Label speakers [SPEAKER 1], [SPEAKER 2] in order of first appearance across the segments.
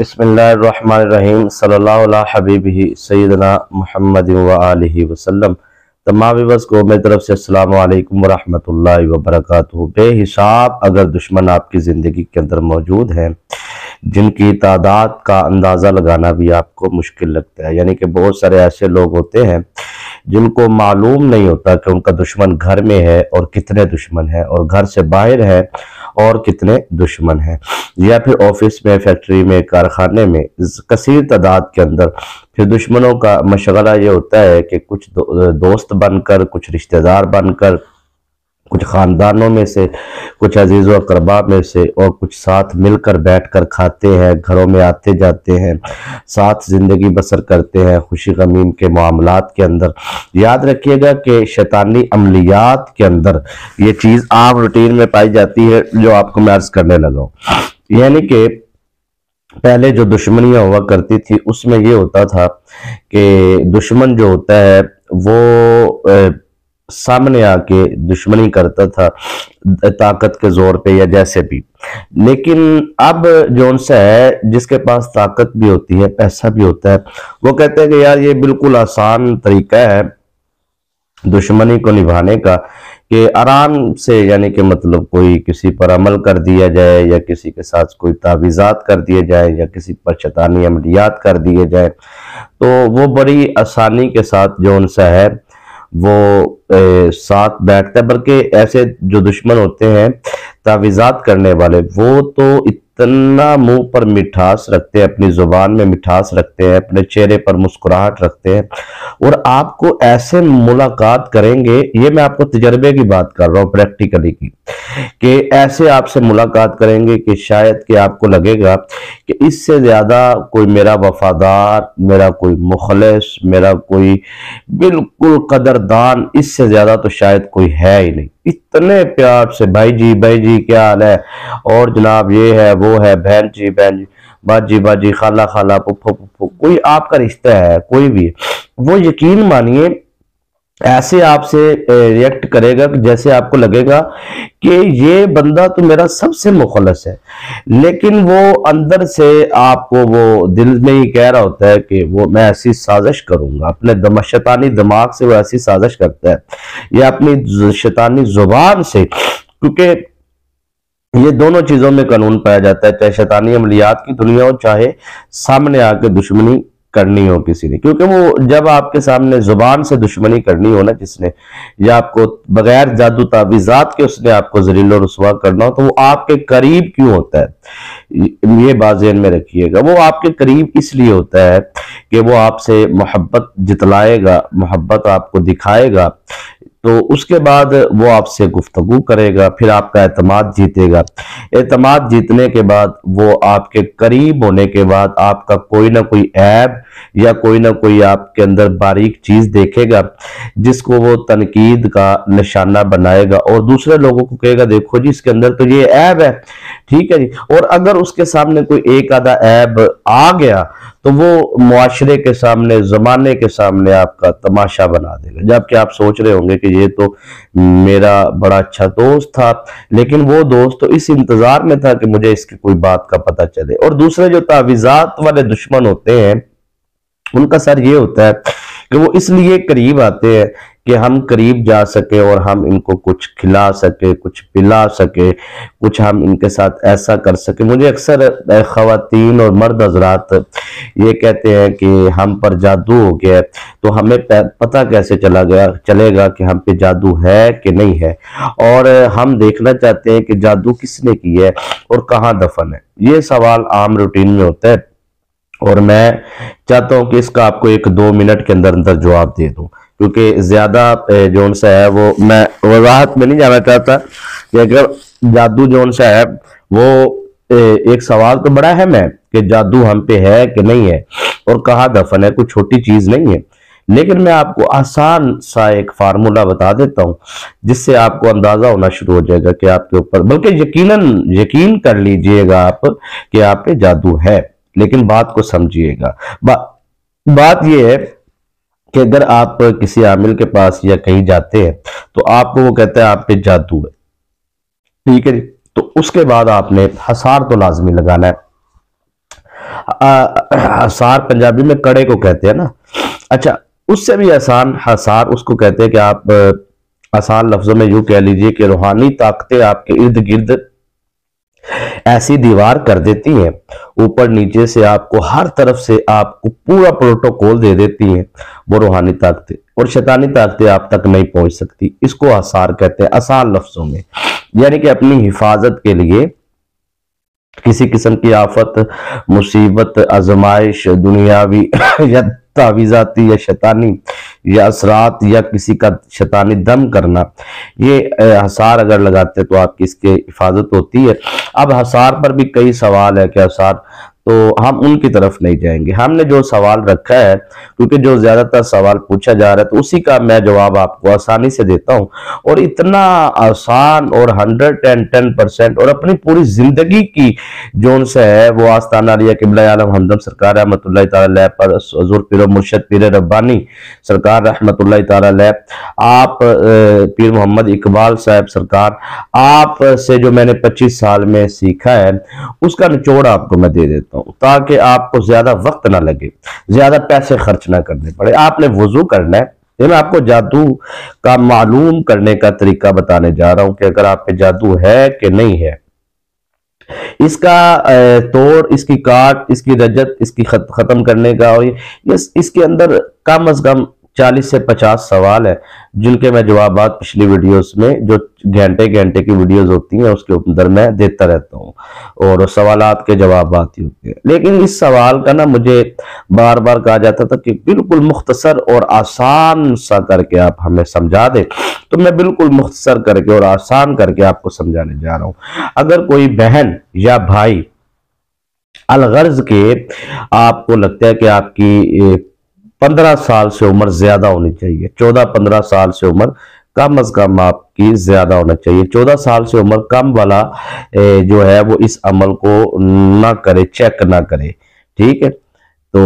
[SPEAKER 1] बिस्मिल्लाहिर्रहमानिर्रहीम सल्लल्लाहु अला हबीबिही सय्यदना मुहम्मद व आलिहि वसल्लम। तमाम व्यूअर्स को मेरी तरफ से अस्सलामु अलैकुम व रहमतुल्लाहि व बरकातुहू। बेहिसाब अगर दुश्मन आपकी ज़िंदगी के अंदर मौजूद हैं जिनकी तादाद का अंदाज़ा लगाना भी आपको मुश्किल लगता है, यानी कि बहुत सारे ऐसे लोग होते हैं जिनको मालूम नहीं होता कि उनका दुश्मन घर में है और कितने दुश्मन है, और घर से बाहर है और कितने दुश्मन हैं, या फिर ऑफिस में, फैक्ट्री में, कारखाने में कसीर तादाद के अंदर। फिर दुश्मनों का मशगला ये होता है कि कुछ दोस्त बनकर, कुछ रिश्तेदार बनकर, कुछ ख़ानदानों में से, कुछ अजीज़ व अक़रबा में से, और कुछ साथ मिलकर बैठकर खाते हैं, घरों में आते जाते हैं, साथ ज़िंदगी बसर करते हैं खुशी गमीम के मामलात के अंदर। याद रखिएगा कि शैतानी अमलियात के अंदर ये चीज़ आम रूटीन में पाई जाती है जो आपको मैं अर्ज़ करने लगा हूँ। यानी कि पहले जो दुश्मनियाँ हुआ करती थी उसमें ये होता था कि दुश्मन जो होता है वो सामने आके दुश्मनी करता था ताकत के जोर पे या जैसे भी। लेकिन अब जो सा है जिसके पास ताकत भी होती है, पैसा भी होता है, वो कहते हैं कि यार ये बिल्कुल आसान तरीका है दुश्मनी को निभाने का कि आराम से, यानी कि मतलब कोई किसी पर अमल कर दिया जाए या किसी के साथ कोई तावीज़ात कर दिए जाए या किसी पर शैतानी अमलियात कर दिए जाए, तो वो बड़ी आसानी के साथ जो उनसा है वो साथ बैठता है। बल्कि ऐसे जो दुश्मन होते हैं तावीज़ात करने वाले, वो तो इतना मुंह पर मिठास रखते हैं, अपनी ज़ुबान में मिठास रखते हैं, अपने चेहरे पर मुस्कुराहट रखते हैं, और आपको ऐसे मुलाकात करेंगे, ये मैं आपको तजर्बे की बात कर रहा हूँ, प्रैक्टिकली की, कि ऐसे आपसे मुलाकात करेंगे कि शायद कि आपको लगेगा कि इससे ज़्यादा कोई मेरा वफादार, मेरा कोई मुखलिस, मेरा कोई बिल्कुल कदरदान, इससे ज़्यादा तो शायद कोई है ही नहीं। इतने प्यार से भाई जी क्या हाल है, और जनाब ये है वो है, बहन जी बाजी खाला खाला पुप्पो पुप्पो, कोई आपका रिश्ता है कोई भी, वो यकीन मानिए ऐसे आपसे रिएक्ट करेगा कि जैसे आपको लगेगा कि ये बंदा तो मेरा सबसे मुखलस है। लेकिन वो अंदर से आपको वो दिल में ही कह रहा होता है कि वो मैं ऐसी साजिश करूंगा, अपने शैतानी दिमाग से वो ऐसी साजिश करता है या अपनी शैतानी जुबान से, क्योंकि ये दोनों चीजों में कानून पाया जाता है, चाहे शैतानी अमलियात की दुनिया हो, चाहे सामने आके दुश्मनी करनी हो किसी ने। क्योंकि वो जब आपके सामने जुबान से दुश्मनी करनी हो ना जिसने, या आपको बगैर जादू तावीज़ात के उसने आपको जलील और रुसवा करना हो, तो वो आपके करीब क्यों होता है, ये बात ज़हन में रखिएगा। वो आपके करीब इसलिए होता है कि वो आपसे मोहब्बत जितलाएगा, मोहब्बत आपको दिखाएगा, तो उसके बाद वो आपसे गुफ्तगू करेगा, फिर आपका एतमाद जीतेगा। एतमाद जीतने के बाद वो आपके करीब होने के बाद आपका कोई ना कोई ऐब या कोई ना कोई आपके अंदर बारीक चीज देखेगा जिसको वो तनकीद का निशाना बनाएगा और दूसरे लोगों को कहेगा देखो जी इसके अंदर तो ये ऐब है, ठीक है जी। और अगर उसके सामने कोई एक आधा ऐब आ गया तो वो मुआशरे के सामने, जमाने के सामने आपका तमाशा बना देगा, जबकि आप सोच रहे होंगे कि ये तो मेरा बड़ा अच्छा दोस्त था, लेकिन वो दोस्त तो इस इंतजार में था कि मुझे इसकी कोई बात का पता चले। और दूसरे जो तावीज़ात वाले दुश्मन होते हैं उनका सर ये होता है कि वो इसलिए करीब आते हैं कि हम करीब जा सके और हम इनको कुछ खिला सके, कुछ पिला सके, कुछ हम इनके साथ ऐसा कर सके। मुझे अक्सर ख़वातीन और मर्द हजरात ये कहते हैं कि हम पर जादू हो गया, तो हमें पता कैसे चलेगा कि हम पे जादू है कि नहीं है, और हम देखना चाहते हैं कि जादू किसने किया है और कहाँ दफन है। ये सवाल आम रूटीन में होता है और मैं चाहता हूं कि इसका आपको 1-2 मिनट के अंदर अंदर जवाब दे दूं, क्योंकि ज्यादा जोन सा है वो मैं वजाहत में नहीं जाना चाहता कि अगर जादू जोन सा है वो एक सवाल तो बड़ा अहम है कि जादू हम पे है कि नहीं है और कहाँ दफन है, कोई छोटी चीज नहीं है। लेकिन मैं आपको आसान सा एक फार्मूला बता देता हूं जिससे आपको अंदाजा होना शुरू हो जाएगा कि आपके ऊपर, बल्कि यकीन कर लीजिएगा आप कि आप पे जादू है। लेकिन बात को समझिएगा, बात यह है कि अगर आप किसी आमिल के पास या कहीं जाते हैं तो आपको वो कहता है आप पे जादू है, ठीक है जी, तो उसके बाद आपने हसार तो लाजमी लगाना है। हसार पंजाबी में कड़े को कहते हैं ना। अच्छा, उससे भी आसान हसार उसको कहते हैं कि आप आसान लफ्जों में यूं कह लीजिए कि रूहानी ताकतें आपके इर्द गिर्द ऐसी दीवार कर देती हैं, ऊपर नीचे से आपको हर तरफ से आपको पूरा प्रोटोकॉल दे देती हैं वो रूहानी ताकतें, और शैतानी ताकतें आप तक नहीं पहुंच सकती। इसको आसार कहते हैं आसान लफ्जों में। यानी कि अपनी हिफाजत के लिए किसी किस्म की आफत, मुसीबत, आजमाइश, दुनियावी या तावीजाती या शैतानी या असरात या किसी का शैतानी दम करना, ये हसार अगर लगाते हैं तो आपकी इसके हिफाजत होती है। अब हसार पर भी कई सवाल है कि हसार, तो हम उनकी तरफ नहीं जाएंगे। हमने जो सवाल रखा है, क्योंकि जो ज्यादातर सवाल पूछा जा रहा है तो उसी का मैं जवाब आपको आसानी से देता हूं, और इतना आसान और 110% और अपनी पूरी जिंदगी की जोन से है वो आस्ताना अलिया किबला आलम हमदम सरकार रहमतुल्लाह ताला अलैह पर हुजूर पीर मुर्शिद पीर रब्बानी सरकार रहमतुल्लाह ताला अलैह, आप पीर मोहम्मद इकबाल साहब सरकार, आप से जो मैंने 25 साल में सीखा है उसका निचोड़ आपको मैं दे देता हूं, ताकि आपको ज्यादा वक्त ना लगे, ज्यादा पैसे खर्च ना करने पड़े। आपने वुजू करना है। ये मैं आपको जादू का मालूम करने का तरीका बताने जा रहा हूं कि अगर आप पे जादू है कि नहीं है, इसका तोड़, इसकी काट, इसकी रजत, इसकी खत्म करने का, और ये इसके अंदर कम अज कम 40 से 50 सवाल है जिनके मैं जवाब पिछली वीडियोस में, जो घंटे घंटे की वीडियोस होती हैं उसके अंदर मैं देता रहता हूँ, और सवालात के जवाब ही होते हैं। लेकिन इस सवाल का ना मुझे बार बार कहा जाता था कि बिल्कुल मुख्तसर और आसान सा करके आप हमें समझा दे, तो मैं बिल्कुल मुख्तसर करके और आसान करके आपको समझाने जा रहा हूँ। अगर कोई बहन या भाई अलगर्ज के आपको लगता है कि आपकी 15 साल से उम्र ज्यादा होनी चाहिए, 14-15 साल से उम्र कम अज कम आपकी ज्यादा होना चाहिए, 14 साल से उम्र कम वाला जो है वो इस अमल को ना करे, चेक ना करे, ठीक है। तो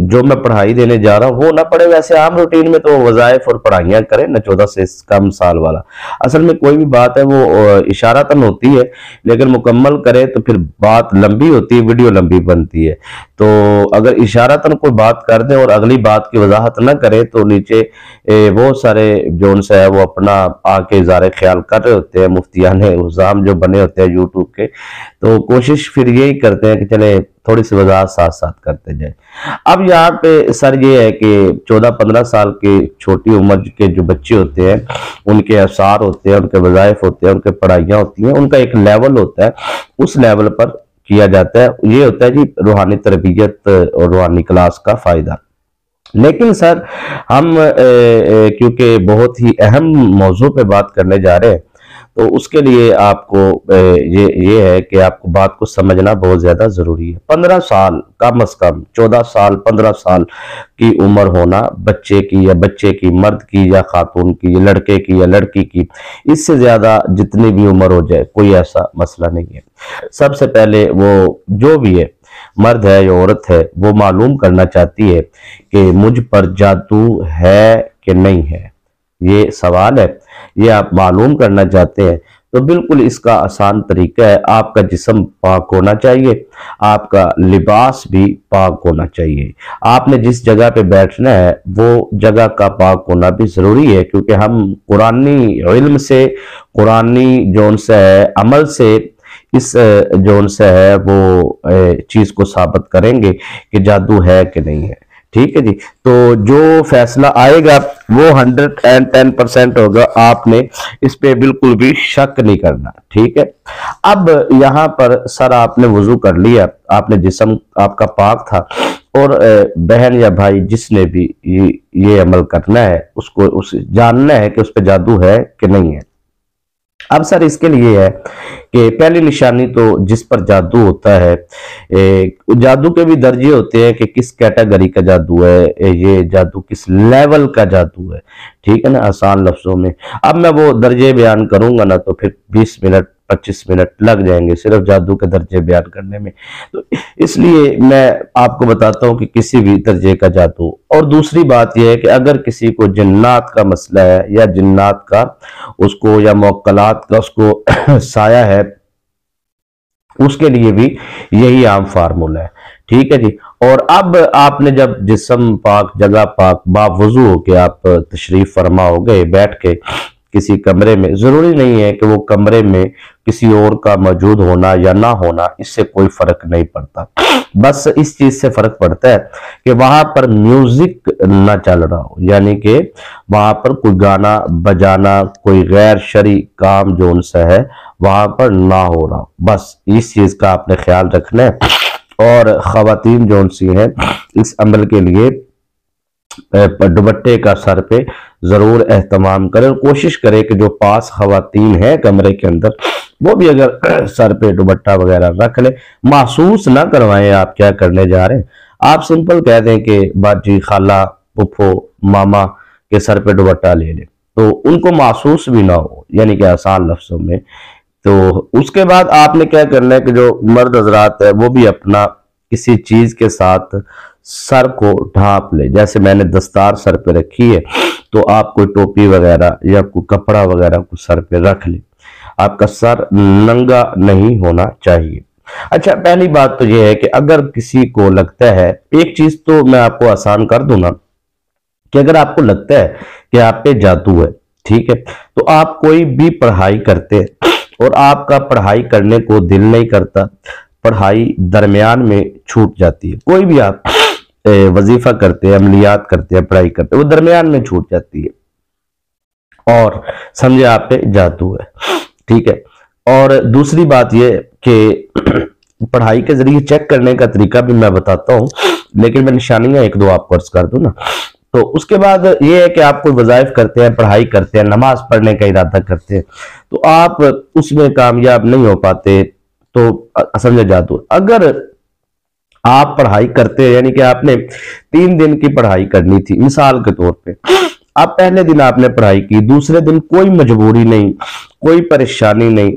[SPEAKER 1] जो मैं पढ़ाई देने जा रहा हूँ वो ना पढ़े, वैसे आम रूटीन में तो वज़ाइफ और पढ़ाइयाँ करें ना 14 से कम साल वाला। असल में कोई भी बात है वो इशारतन होती है, लेकिन मुकम्मल करे तो फिर बात लंबी होती है, वीडियो लंबी बनती है। तो अगर इशारतन कोई बात कर दे और अगली बात की वजाहत ना करे तो नीचे बहुत सारे जोन से है वो अपना आके इज़हार ख्याल कर रहे होते हैं, मुफ्तियान उज़ाम जो बने होते हैं यूट्यूब के, तो कोशिश फिर यही करते हैं कि चले थोड़ी सी वजाहत साथ साथ करते जाए। अब यहाँ पे सर ये है कि 14-15 साल के छोटी उम्र के जो बच्चे होते हैं उनके असार होते हैं, उनके वज़ाइफ होते हैं, उनके पढ़ाइयाँ होती हैं, उनका एक लेवल होता है, उस लेवल पर किया जाता है। ये होता है जी रूहानी तरबियत और रूहानी क्लास का फायदा। लेकिन सर हम क्योंकि बहुत ही अहम मौजू पे बात करने जा रहे हैं, तो उसके लिए आपको ये है कि आपको बात को समझना बहुत ज्यादा जरूरी है। 15 साल कम अज कम, 14 साल 15 साल की उम्र होना बच्चे की या बच्चे की, मर्द की या खातून की, या लड़के की या लड़की की, इससे ज्यादा जितनी भी उम्र हो जाए कोई ऐसा मसला नहीं है। सबसे पहले वो जो भी है, मर्द है या औरत है, वो मालूम करना चाहती है कि मुझ पर जादू है कि नहीं है, ये सवाल है, ये आप मालूम करना चाहते हैं, तो बिल्कुल इसका आसान तरीका है। आपका जिस्म पाक होना चाहिए, आपका लिबास भी पाक होना चाहिए, आपने जिस जगह पे बैठना है वो जगह का पाक होना भी जरूरी है, क्योंकि हम कुरानी इल्म से, कुरानी जोन से है अमल से, इस जोन से है वो चीज को साबित करेंगे कि जादू है कि नहीं है, ठीक है जी। तो जो फैसला आएगा वो 110% होगा, आपने इस पे बिल्कुल भी शक नहीं करना, ठीक है। अब यहाँ पर सर आपने वुजू कर लिया, आपने जिस्म आपका पाक था, और बहन या भाई जिसने भी ये अमल करना है उसको उस जानना है कि उस पर जादू है कि नहीं है। अब सर इसके लिए है कि पहली निशानी तो जिस पर जादू होता है, जादू के भी दर्जे होते हैं कि किस कैटेगरी का जादू है, ये जादू किस लेवल का जादू है, ठीक है ना, आसान लफ्जों में। अब मैं वो दर्जे बयान करूंगा ना तो फिर 20 मिनट 25 मिनट लग जाएंगे सिर्फ जादू के दर्जे बयान करने में, तो इसलिए मैं आपको बताता हूं कि किसी भी दर्जे का जादू। और दूसरी बात यह है कि अगर किसी को जिन्नात का मसला है या जिन्नात का उसको या मुअक्कलात का उसको साया है, उसके लिए भी यही आम फार्मूला है, ठीक है जी। और अब आपने जब जिस्म पाक, जगह पाक, बावुजू होके आप तशरीफ फरमा हो गए बैठ के किसी कमरे में, जरूरी नहीं है कि वो कमरे में किसी और का मौजूद होना या ना होना, इससे कोई फर्क नहीं पड़ता। बस इस चीज से फर्क पड़ता है कि वहां पर म्यूजिक ना चल रहा हो, यानी कि वहां पर कोई गाना बजाना, कोई गैर शरई काम जो उनसे है वहां पर ना हो रहा हो। बस इस चीज का आपने ख्याल रखना है। और खवातीन जो सी हैं इस अमल के लिए दुपट्टे का सर पे जरूर एहतमाम करें। कोशिश करें कि जो पास खवातीन है कमरे के अंदर वो भी अगर सर पे दुपट्टा वगैरह रख ले, महसूस ना करवाएं आप क्या करने जा रहे हैं। आप सिंपल कह दें कि बाजी, खाला, पुप्पो, मामा के सर पे दुपट्टा ले ले, तो उनको महसूस भी ना हो, यानी कि आसान लफ्जों में। तो उसके बाद आपने क्या करना है कि जो मर्द हजरात है वो भी अपना किसी चीज के साथ सर को ढांप ले। जैसे मैंने दस्तार सर पे रखी है, तो आप कोई टोपी वगैरह या कोई कपड़ा वगैरह को सर पे रख ले। आपका सर नंगा नहीं होना चाहिए। अच्छा, पहली बात तो यह है कि अगर किसी को लगता है, एक चीज तो मैं आपको आसान कर दूं ना, कि अगर आपको लगता है कि आप पे जादू है, ठीक है, तो आप कोई भी पढ़ाई करते हैं और आपका पढ़ाई करने को दिल नहीं करता, पढ़ाई दरमियान में छूट जाती है, कोई भी आप वजीफा करते हैं, अमलियात करते हैं, पढ़ाई करते हैं, वो दरमियान में छूट जाती है और समझे आप पे जादू है, ठीक है। और दूसरी बात ये कि पढ़ाई के जरिए चेक करने का तरीका भी मैं बताता हूँ, लेकिन मैं निशानियां एक दो आपको अर्ज कर दूं ना। तो उसके बाद ये है कि आप कोई वज़ाइफ करते हैं, पढ़ाई करते हैं, नमाज पढ़ने का इरादा करते हैं, तो आप उसमें कामयाब नहीं हो पाते, तो समझे जादू। अगर आप पढ़ाई करते हैं, यानी कि आपने 3 दिन की पढ़ाई करनी थी मिसाल के तौर पे, आप पहले दिन आपने पढ़ाई की, दूसरे दिन कोई मजबूरी नहीं, कोई परेशानी नहीं,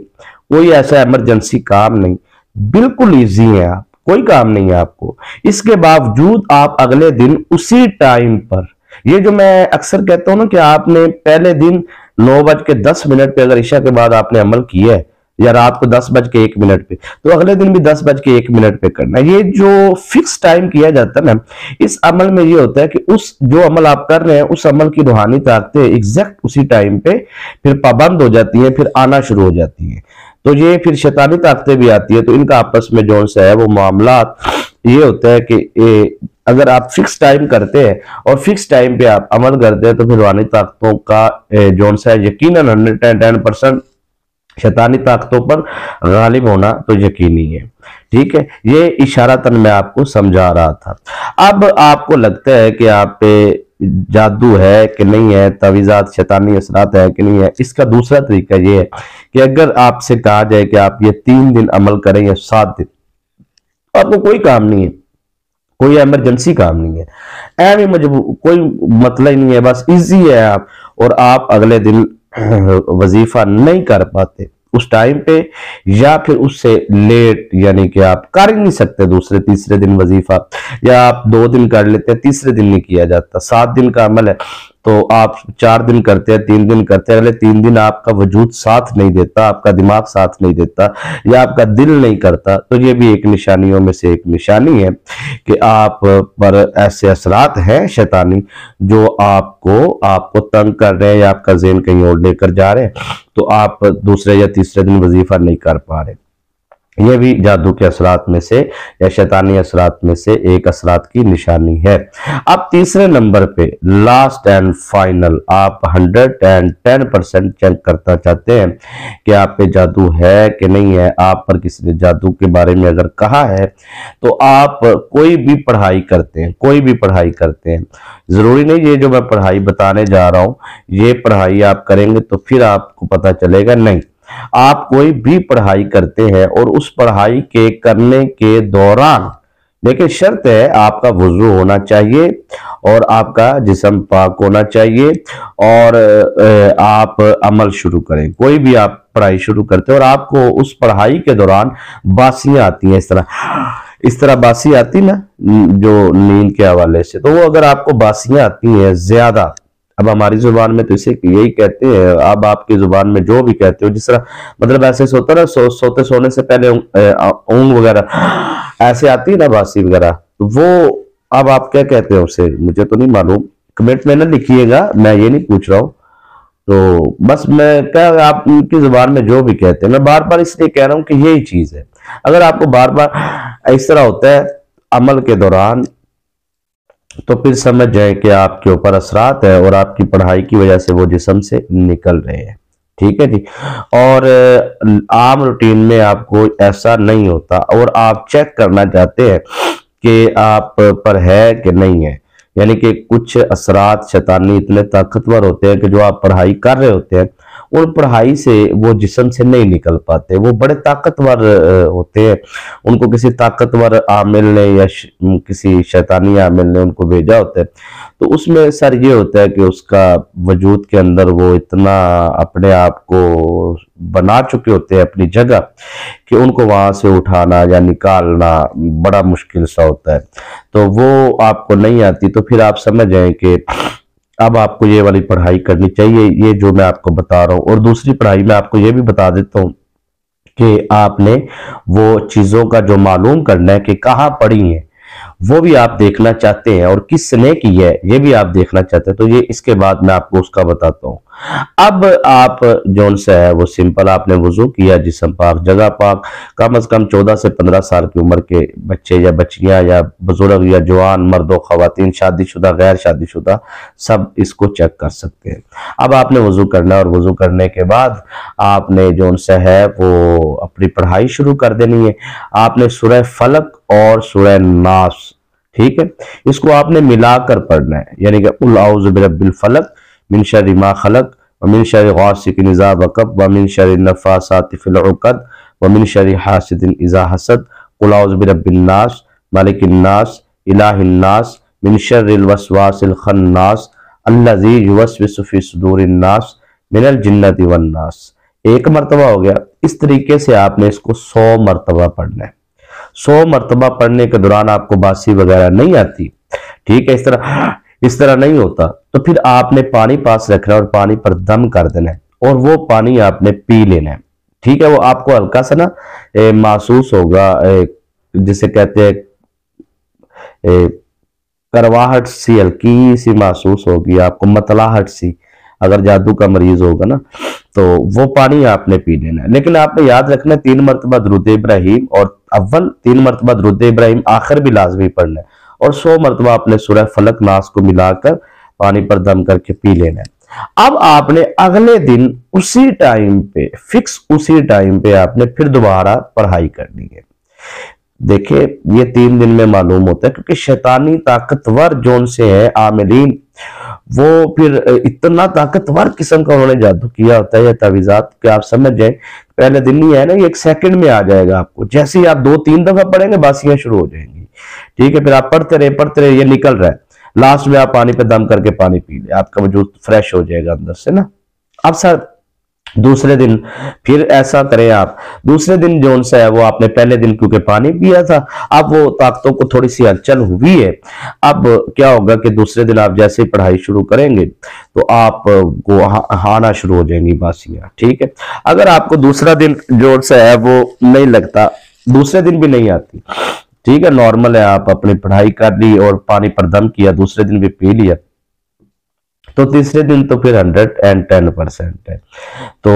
[SPEAKER 1] कोई ऐसा इमरजेंसी काम नहीं, बिल्कुल इजी है आप, कोई काम नहीं है आपको, इसके बावजूद आप अगले दिन उसी टाइम पर, ये जो मैं अक्सर कहता हूं ना कि आपने पहले दिन 9:10 पे अगर ईशा के बाद आपने अमल किया है, या रात को 10:01 पे, तो अगले दिन भी 10:01 पे करना है। ये जो फिक्स टाइम किया जाता है ना, इस अमल में ये होता है कि उस जो अमल आप कर रहे हैं उस अमल की रूहानी ताकतें एग्जैक्ट उसी टाइम पे फिर पाबंद हो जाती हैं, फिर आना शुरू हो जाती हैं, तो ये फिर शैतानी ताकतें भी आती है। तो इनका आपस में जो सा है वो मामलात ये होता है कि अगर आप फिक्स टाइम करते हैं और फिक्स टाइम पे आप अमल करते हैं, तो फिर रूहानी ताकतों का जो सा है यकीनन 110% शैतानी ताकतों पर गालिब होना तो यकीनी है, ठीक है। ये इशारतन मैं आपको समझा रहा था। अब आपको लगता है कि आप पे जादू है कि नहीं है, तवीज़ात शैतानी असरात है कि नहीं है, इसका दूसरा तरीका ये है कि अगर आपसे कहा जाए कि आप ये 3 दिन अमल करें या 7 दिन, आपको कोई काम नहीं है, कोई इमरजेंसी काम नहीं है, ऐਵੇਂ मजबूर कोई मतलब ही नहीं है, बस इजी है आप, और आप अगले दिन वजीफा नहीं कर पाते उस टाइम पे, या फिर उससे लेट, यानी कि आप कर ही नहीं सकते दूसरे तीसरे दिन वजीफा, या आप 2 दिन कर लेते हैं, तीसरे दिन नहीं किया जाता, 7 दिन का अमल है तो आप 4 दिन करते हैं, 3 दिन करते हैं, अगले 3 दिन आपका वजूद साथ नहीं देता, आपका दिमाग साथ नहीं देता, या आपका दिल नहीं करता, तो ये भी एक निशानियों में से एक निशानी है कि आप पर ऐसे असरात हैं शैतानी जो आपको तंग कर रहे हैं, या आपका ज़हन कहीं और लेकर जा रहे हैं, तो आप दूसरे या तीसरे दिन वजीफा नहीं कर पा रहे। यह भी जादू के असरात में से या शैतानी असरात में से एक असरात की निशानी है। अब तीसरे नंबर पे लास्ट एंड फाइनल, आप 110% चेक करना चाहते हैं कि आप पे जादू है कि नहीं है, आप पर किसी ने जादू के बारे में अगर कहा है, तो आप कोई भी पढ़ाई करते हैं, कोई भी पढ़ाई करते हैं, जरूरी नहीं ये जो मैं पढ़ाई बताने जा रहा हूं ये पढ़ाई आप करेंगे तो फिर आपको पता चलेगा, नहीं, आप कोई भी पढ़ाई करते हैं और उस पढ़ाई के करने के दौरान, लेकिन शर्त है आपका वुजू होना चाहिए और आपका जिस्म पाक होना चाहिए, और आप अमल शुरू करें, कोई भी आप पढ़ाई शुरू करते हैं और आपको उस पढ़ाई के दौरान बासियां आती हैं, इस तरह बासी आती ना जो नींद के हवाले से, तो वो अगर आपको बासियां आती हैं ज्यादा, अब हमारी जुबान में तो इसे यही कहते हैं, अब आपकी जुबान में जो भी कहते हो, जिस तरह मतलब ऐसे सोता ना सोते सोने से पहले ऊँग वगैरह ऐसे आती है ना बासी वगैरह, तो वो अब आप क्या कहते हैं उसे, मुझे तो नहीं मालूम, कमेंट में ना लिखिएगा, मैं ये नहीं पूछ रहा हूँ। तो बस मैं क्या, आप उनकी जुबान में जो भी कहते हैं, मैं बार बार इसलिए कह रहा हूँ कि यही चीज है। अगर आपको बार बार इस तरह होता है अमल के दौरान, तो फिर समझ जाए कि आपके ऊपर असरात है और आपकी पढ़ाई की वजह से वो जिस्म से निकल रहे हैं। ठीक है जी। और आम रूटीन में आपको ऐसा नहीं होता, और आप चेक करना चाहते हैं कि आप पर है कि नहीं है, यानी कि कुछ असरात शैतानी इतने ताकतवर होते हैं कि जो आप पढ़ाई कर रहे होते हैं, उन पढ़ाई से वो जिस्म से नहीं निकल पाते, वो बड़े ताकतवर होते हैं। उनको किसी ताकतवर आमिल ने या किसी शैतानी आमिल ने उनको भेजा होता है। तो उसमें सर ये होता है कि उसका वजूद के अंदर वो इतना अपने आप को बना चुके होते हैं अपनी जगह, कि उनको वहां से उठाना या निकालना बड़ा मुश्किल सा होता है। तो वो आपको नहीं आती, तो फिर आप समझ जाएं कि अब आपको ये वाली पढ़ाई करनी चाहिए, ये जो मैं आपको बता रहा हूँ। और दूसरी पढ़ाई मैं आपको ये भी बता देता हूँ कि आपने वो चीजों का जो मालूम करना है कि कहाँ पढ़ी है, वो भी आप देखना चाहते हैं, और किसने की है ये भी आप देखना चाहते हैं, तो ये इसके बाद मैं आपको उसका बताता हूँ। अब आप जौन सा है वो सिंपल, आपने वजू किया, जिस्म पाक, जगह पाक, कम से कम 14 से 15 साल की उम्र के बच्चे या बच्चियां या बुजुर्ग या जवान मर्दों खवातीन, शादीशुदा गैर शादीशुदा, सब इसको चेक कर सकते हैं। अब आपने वजू करना है, और वजू करने के बाद आपने जौन सा है वो अपनी पढ़ाई शुरू कर देनी है। आपने सूरह फलक और सूरह नास, ठीक है, इसको आपने मिलाकर पढ़ना है, यानी कि कुल औज़ु बिरब्बिल फलक मिन शर्रि मा खलक व मिन शर्रि गासिकिन इज़ा वक़ब व मिन शर्रि नफ़्फ़ासाति फ़िल उक़द व मिन शर्रि हासिदिन इज़ा हसद, कुल औज़ु बिरब्बिन नास मालिकिन नास इलाहिन नास मिन शर्रिल वसवासिल खन्नास अल्लज़ी युवस्विसु फ़ी सुदूरिन नास मिनल जिन्नति वन नास। एक मर्तबा हो गया। इस तरीके से आपने इसको 100 मर्तबा पढ़ना है। 100 मर्तबा पढ़ने के दौरान आपको बासी वगैरह नहीं आती, ठीक है, इस तरह नहीं होता, तो फिर आपने पानी पास रखना है और पानी पर दम कर देना है, और वो पानी आपने पी लेना है। ठीक है, वो आपको हल्का सा ना महसूस होगा, जिसे कहते हैं करवाहट सी, हल्की सी महसूस होगी आपको, मतलाहट सी, अगर जादू का मरीज होगा ना, तो वो पानी आपने पी लेना है। लेकिन आपने याद रखना 3 मरतबा दुरूद इब्राहिम, और अव्वल 3 मरतबा दुरूद इब्राहिम, आखिर भी लाजमी पढ़ना है, और 100 मरतबा आपने सूरह फलक नास को मिलाकर पानी पर दम करके पी लेना है। अब आपने अगले दिन उसी टाइम पे, फिक्स उसी टाइम पे आपने फिर दोबारा पढ़ाई करनी है। देखिए, ये 3 दिन में मालूम होता है, क्योंकि शैतानी ताकतवर जोन से है आमिलीन, वो फिर इतना ताकतवर किस्म का उन्होंने जादू किया होता है, ये तावीज़ात, कि आप समझ जाए पहले दिन ही है ना, ये 1 सेकंड में आ जाएगा आपको। जैसे ही आप 2-3 दफा पढ़ेंगे बासियां शुरू हो जाएंगी। ठीक है, फिर आप पढ़ते रहे, ये निकल रहा है, लास्ट में आप पानी पे दम करके पानी पी ले, आपका वजूद फ्रेश हो जाएगा अंदर से ना। अब सर दूसरे दिन फिर ऐसा करें आप, दूसरे दिन जोन सा है वो आपने पहले दिन क्योंकि पानी पिया था, अब वो ताकतों को थोड़ी सी हलचल हुई है। अब क्या होगा कि दूसरे दिन आप जैसे ही पढ़ाई शुरू करेंगे तो आप को आना शुरू हो जाएंगी बासियां। ठीक है, अगर आपको दूसरा दिन जोन सा है वो नहीं लगता, दूसरे दिन भी नहीं आती, ठीक है, नॉर्मल है, आप अपनी पढ़ाई कर ली और पानी पर दम किया, दूसरे दिन भी पी लिया, तो तीसरे दिन तो फिर 110% है। तो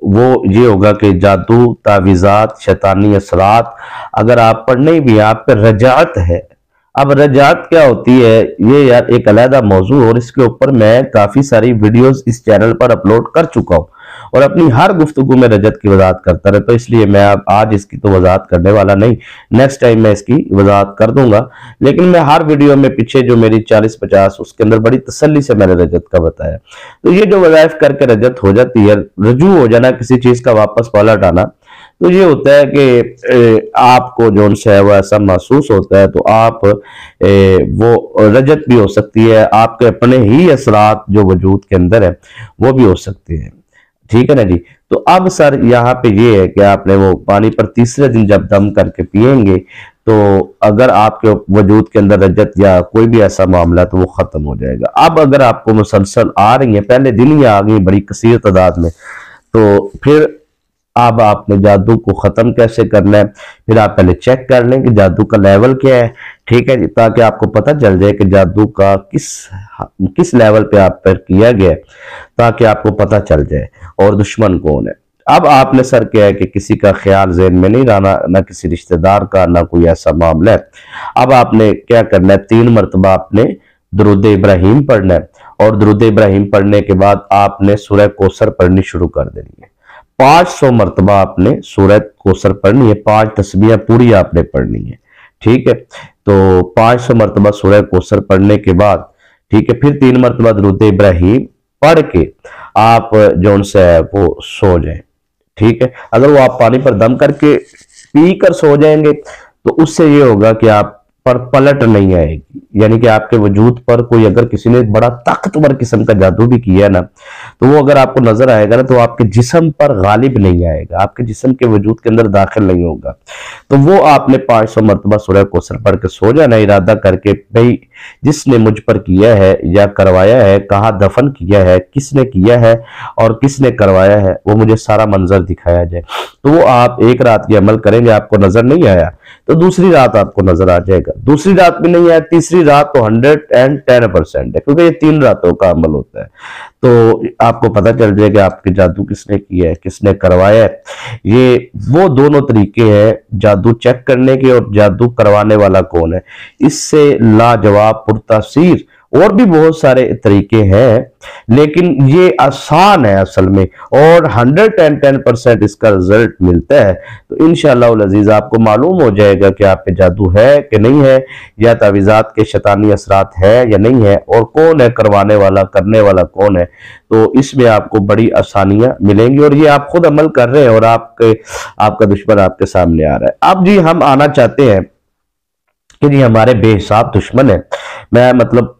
[SPEAKER 1] वो ये होगा कि जादू, तावीज़ात, शैतानी असरात अगर आप पढ़ने भी, आप पे रजात है। अब रजात क्या होती है, ये यार एक अलहदा मौजू, और इसके ऊपर मैं काफी सारी वीडियोस इस चैनल पर अपलोड कर चुका हूँ, और अपनी हर गुफ्तगू में रजत की वजाहत करता रहे, तो इसलिए मैं अब आज इसकी तो वजाहत करने वाला नहीं, नेक्स्ट टाइम मैं इसकी वजाहत कर दूंगा। लेकिन मैं हर वीडियो में पीछे जो मेरी 40-50 उसके अंदर बड़ी तसल्ली से मैंने रजत का बताया। तो ये जो वजाइफ करके रजत हो जाती है, रजू हो जाना, किसी चीज का वापस पलट आना, तो ये होता है कि आपको जो है वो ऐसा महसूस होता है, तो आप वो रजत भी हो सकती है, आपके अपने ही असरात जो वजूद के अंदर है वो भी हो सकते हैं। ठीक है ना जी। तो अब सर यहाँ पे ये है कि आपने वो पानी पर तीसरे दिन जब दम करके पिएंगे, तो अगर आपके वजूद के अंदर रजत या कोई भी ऐसा मामला तो वो खत्म हो जाएगा। अब अगर आपको मुसलसल आ रही है, पहले दिन ही आ गई बड़ी कसीर तादाद में, तो फिर अब आपने जादू को ख़त्म कैसे करना है, फिर आप पहले चेक कर लें कि जादू का लेवल क्या है, ठीक है जी, ताकि आपको पता चल जाए कि जादू का किस लेवल पे आप पर किया गया है, ताकि आपको पता चल जाए और दुश्मन कौन है। अब आपने सर क्या है कि किसी का ख्याल ज़हन में नहीं रहना, ना किसी रिश्तेदार का, ना कोई ऐसा मामला है। अब आपने क्या करना है, 3 मरतबा आपने दुरूद इब्राहिम पढ़ना है, और दुरूद इब्राहिम पढ़ने के बाद आपने सूरह कौसर पढ़नी शुरू कर देनी है। 500 मरतबा आपने सूरह कौसर पढ़नी है, 5 तस्बीहें पूरी आपने पढ़नी है, ठीक है। तो 500 मरतबा सूरह कौसर पढ़ने के बाद, ठीक है, फिर 3 मरतबा दुरूद इब्राहिम पढ़ के आप जो उनसे है वो सो जाए, ठीक है। अगर वो आप पानी पर दम करके पी कर सो जाएंगे तो उससे ये होगा कि आप पर पलट नहीं आएगी, यानी कि आपके वजूद पर कोई अगर किसी ने बड़ा ताकतवर किस्म का जादू भी किया है ना, तो वो अगर आपको नजर आएगा ना, तो आपके जिस्म पर गालिब नहीं आएगा, आपके जिस्म के वजूद के अंदर दाखिल नहीं होगा। तो वो आपने 500 मरतबा सूरह कौसर पढ़ के सो जाना, इरादा करके भाई जिसने मुझ पर किया है या करवाया है, कहाँ दफन किया है, किसने किया है और किसने करवाया है, वो मुझे सारा मंजर दिखाया जाए। तो वो आप एक रात की अमल करेंगे, आपको नजर नहीं आया तो दूसरी रात आपको नजर आ जाएगा, दूसरी रात भी नहीं आया, तीसरी रात तो 110% है, क्योंकि ये 3 रातों का अमल होता है। तो आपको पता चल जाएगा आपके जादू किसने किया है, किसने करवाया है। ये वो दोनों तरीके हैं जादू चेक करने के और जादू करवाने वाला कौन है, इससे लाजवाब पुरतासीर और भी बहुत सारे तरीके हैं, लेकिन ये आसान है असल में, और 110% इसका रिजल्ट मिलता है। तो इंशाअल्लाह अज़ीज़ आपको मालूम हो जाएगा कि आप पे जादू है कि नहीं है, या तावीज़ात के शैतानी असरात है या नहीं है, और कौन है करवाने वाला, करने वाला कौन है। तो इसमें आपको बड़ी आसानियां मिलेंगी, और ये आप खुद अमल कर रहे हैं और आपका दुश्मन आपके सामने आ रहा है। अब जी हम आना चाहते हैं कि जी हमारे बेहिसाब दुश्मन है, मैं मतलब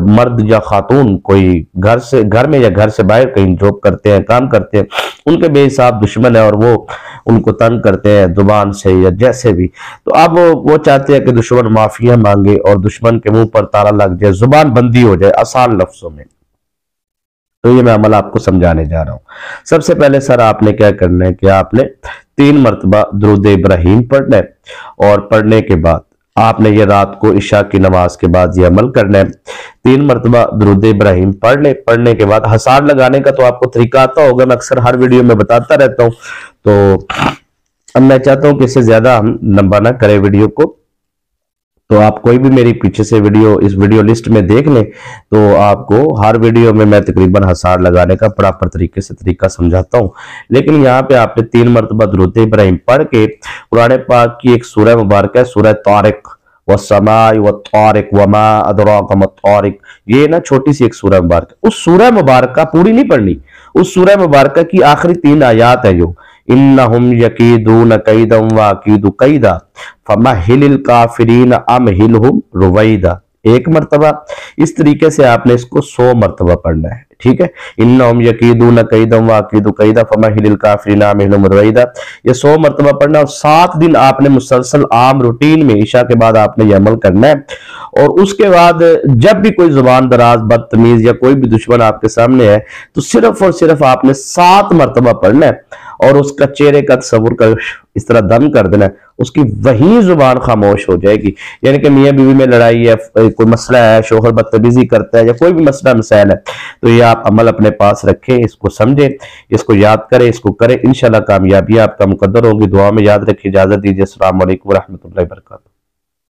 [SPEAKER 1] मर्द या खातून कोई घर में या घर से बाहर कहीं जॉब करते हैं, काम करते हैं, उनके बेहिसाब दुश्मन है और वो उनको तंग करते हैं जुबान से या जैसे भी। तो अब वो चाहते हैं कि दुश्मन माफिया मांगे और दुश्मन के मुंह पर ताला लग जाए, जुबान बंदी हो जाए आसान लफ्जों में। तो ये मैं अमल आपको समझाने जा रहा हूँ। सबसे पहले सर आपने क्या करना है कि आपने 3 मरतबा दुरूद इब्राहिम पढ़ना है, और पढ़ने के बाद आपने ये रात को इशा की नमाज के बाद ये अमल करना है। 3 मरतबा दुरूद इब्राहिम पढ़ने के बाद हसार लगाने का तो आपको तरीका आता होगा, मैं अक्सर हर वीडियो में बताता रहता हूँ। तो अब मैं चाहता हूँ कि इससे ज्यादा हम लंबा ना करें वीडियो को, तो आप कोई भी मेरी पीछे से वीडियो इस वीडियो लिस्ट में देख लें, तो आपको हर वीडियो में मैं तकरीबन हसार लगाने का प्रॉपर तरीके से तरीका समझाता हूं। लेकिन यहाँ पे आपने 3 मरतबा दुरूद इब्राहिम पढ़ के कुरान पाक की एक सूरह मुबारक है, सूरह तारिक, वस्समाई वत्तारिक वमा अदराका मत्तारिक, ये ना छोटी सी एक सूरह मुबारक है। उस सूरह मुबारक पूरी नहीं पढ़नी, उस सूरह मुबारक की आखिरी 3 आयात है जो इन्नहुम यकीदून कैदम व अकीदु कैदा फमहिलिल काफिरीन अमहिलहुम रुवैदा। 1 मरतबा इस तरीके से आपने इसको 100 मरतबा पढ़ना है, ठीक है। इन्नहुम यकीदून कैदम व अकीदु कैदा फमहिलिल काफिरीन अमहिलहुम रुवैदा, ये 100 मरतबा पढ़ना, और 7 दिन आपने मुसलसल आम रूटीन में ईशा के बाद आपने ये अमल करना है। और उसके बाद जब भी कोई जुबान दराज, बदतमीज या कोई भी दुश्मन आपके सामने है, तो सिर्फ और सिर्फ आपने 7 मरतबा पढ़ना है, और उसका चेहरे का तस्वुर कर इस तरह दम कर देना है, उसकी वही जुबान खामोश हो जाएगी। यानी कि मियाँ बीवी में लड़ाई है, कोई मसला है, शोहर बदतमीजी करता है, या कोई भी मसला मसाइल है, तो ये आप अमल अपने पास रखें, इसको समझें, इसको याद करें, इसको करें, इंशाल्लाह कामयाबी आपका मुकद्दर होगी। दुआ में याद रखिए। इजाजत दीजिए। अस्सलाम वालेकुम व रहमतुल्लाहि व बरकातहू।